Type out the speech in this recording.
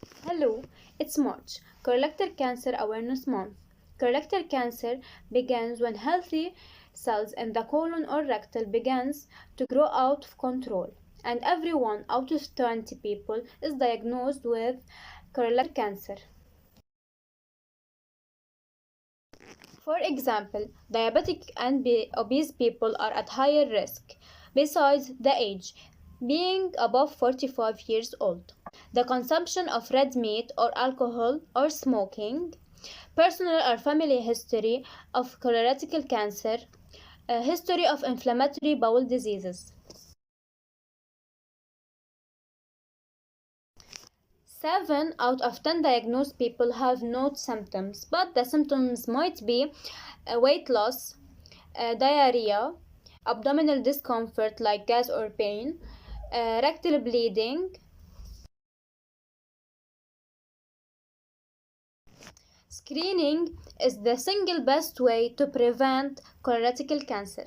Hello, it's March, Colorectal Cancer Awareness Month. Colorectal cancer begins when healthy cells in the colon or rectal begins to grow out of control, and every 1 out of 20 people is diagnosed with colorectal cancer. For example, diabetic and obese people are at higher risk, besides the age, being above 45 years old. The consumption of red meat or alcohol or smoking, personal or family history of colorectal cancer, a history of inflammatory bowel diseases. 7 out of 10 diagnosed people have no symptoms, but the symptoms might be weight loss, diarrhea, abdominal discomfort like gas or pain, rectal bleeding. Screening is the single best way to prevent colorectal cancer.